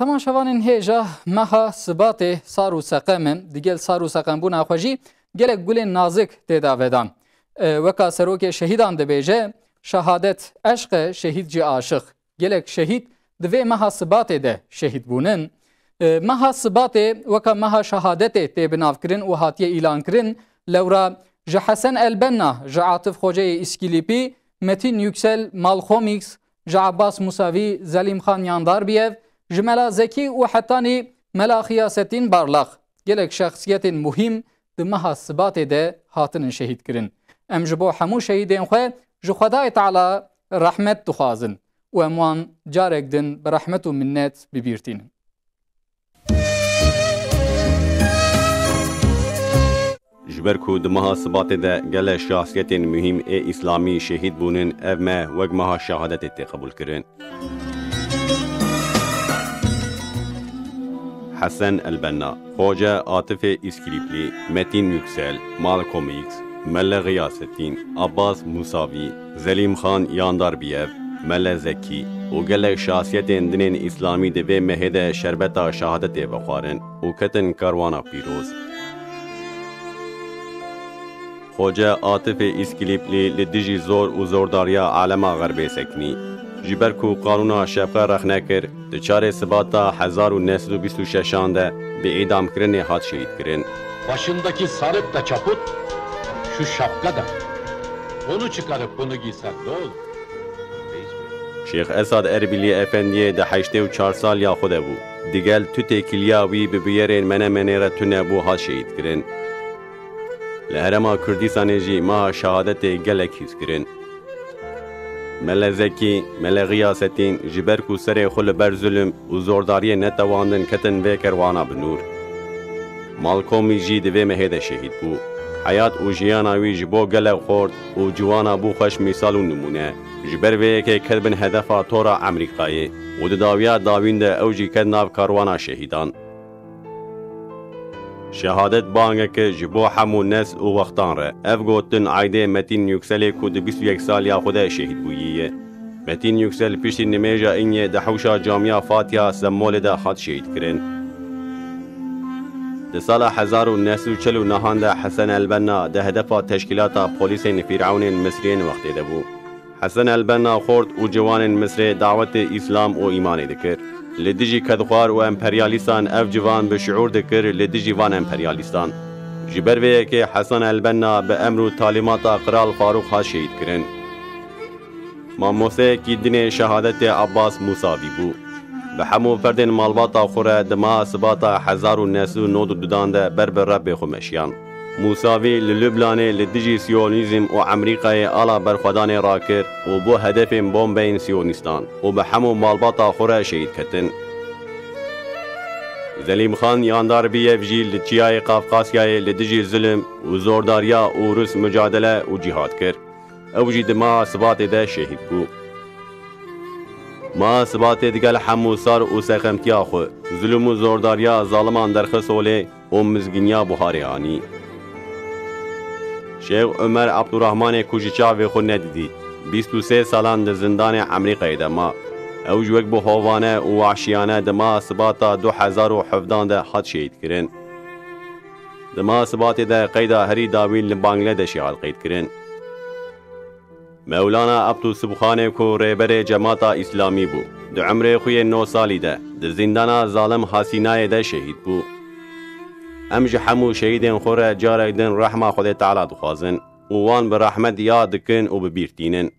تماشاوانên hêja meha Sibatê sar û seqemên digel sar û seqembûna xwe jî gelek gulên nazik tê davedan. Weka serokê şehîdan dibêje, şehadet eşq e, şehîd jî aşiq. Gelek şehîd di vê meha Sibatê de şehîd bûnin. Meha Sibatê weka meha şehadetê tê binavkirin û hatiye îlankirin, lewra ji Hesen Elbenna, ji Atif Xoceyê İskilîpî, Metin Yüksel Malxomîks, ji Abbas Musavî, Zelîm Xan Yandarbiyev, ji Mela Zekî û hetanî Mela Xiyasettin Barlaq gelek şexsiyetên muhîm di meha Sibatê de hatinin şehîd kirin. Em ji bo hemû şehîdên xwe ji Xwedayê Teala rehmet dixwazin û em wan carek din bi rehmet û minnet bibîrtînin. Ji ber ku di meha Sibatê de gelek şahsiyetên muhîm ê îslamî şehîd bûnin, ev me wek meha şehadetê tê qebûl kirin. Hesen Elbenna, Hoca Atifê İskilîplî, Metin Yüksel, Malxomîks, Mele Xiyasettin, Abbas Musavî, Zelîm Xan Yandarbiyev, Mele Zekî û gelek şahsiyetên dinên îslamî di vê mehê de şerbeta şehadetê vexwarin û ketin karwana pîroz. Hoca Atifê İskilîplî li dijî zor û zordariya alema Xerbê sekinî. Ji ber ku qanûna şevqe rex nekir, di çarê Sibata 1926 de bi îdamkirinê hat şehîd kirin. Başındaki sarık da çaput, şu şapka da. Onu çıkarıp bunu giysen ne olur? Şeyx Esad Erbilî Efendiyê di 84 saliya xwe de bû. Digel tutê kiliya wî bi biyerên Menemenê re tune bû hat şehîd kirin. Li Herêma Kurdistanê jî meha şehadetê gelek hîs kirin. Mele Zekî, Mele Xiyasettin ji ber ku serê xwe li ber zulm û zordariyê netewandin ketin vê kerwana bi nûr. Malxomî jî di vê mehê de şehîd bû. Hayat û jiyana wî ji bo gelek xort û ciwana bû xweş mîsal û nimûne. Ji ber vê yekê ket bin hedefa tora Emerîkayê û di dawiya dawîn de ew jî ket nav karwana şehîdan. Şehadet bangeke ji bo hemû nes û wextan re. Ev gotin aydê Metin Yükselê ku di 21 saliya xwe de şehîd bûyiye. Metin Yüksel piştî nimêja înye di hewşa Camiya Fatiha Semmolê de hat şehîd kirin. Di sala 1949 de Hesen Elbenna di hedefa teşkîlata polîsên Fîr'ewnên Misriyên wextê de bû. Hesen Elbenna xort û ciwanên Misrê dawetê îslam û îmanê dikir. Li dijî kedxwar û emperyalîstan ev civan bi şuur dikir li dijî van emperyalîstan. Ji ber vê yekê Hesen Elbenna bi emr û talîmata Kral Farûq hat şehîd kirin. Mamosteyekî dinê şehadetê Abbas Musavî bû. Bi hemû ferdên malbata xwe re di meha Sibata 1992 de ber bi Rebbê xwe meşiyan. Musavî li Lübnanê li dijî Siyonîzm û Emerîkayê ala berxwedanê rakir û bo hedefên bombeyên Siyonîstan û bi hemû malbata xwe re şehîd ketin. Zelîm Xan Yandarbiyev jî li Çiyayê Qafqasyayê li dijî zulm û zordariya û Rûs mücadele û cîhad kir. Ew jî di meha Sibatê de şehîd bû. Meha Sibatê digel hemû sar û sexemtiya xwe, zulm û zordariya zaliman derxist olê û mizgîniya buharê anî. Şeyx Ömer Abdurrahmanê ku ji çavê xwe nedidî, 23 salan di zindanê Emerîkayê de ma. Ew ji wek bi hovane û wahşiyane di meha Sibata 2017 de hat şehîd kirin. Di meha Sibatê de qeyda herî dawîn li Bangladeşê hat qeyd kirin. Mevlana Abdûsubxanê ku rêberê Cemata İslamî bû, di umrê xwe yê 9 salî de di zindana zalim Hasînayê de şehîd bû. Em ji hemû şehîdên xwe re carek din rehma Xwedê Teala dixwazin û wan bi rehmet yad dikin û bibîrtînin.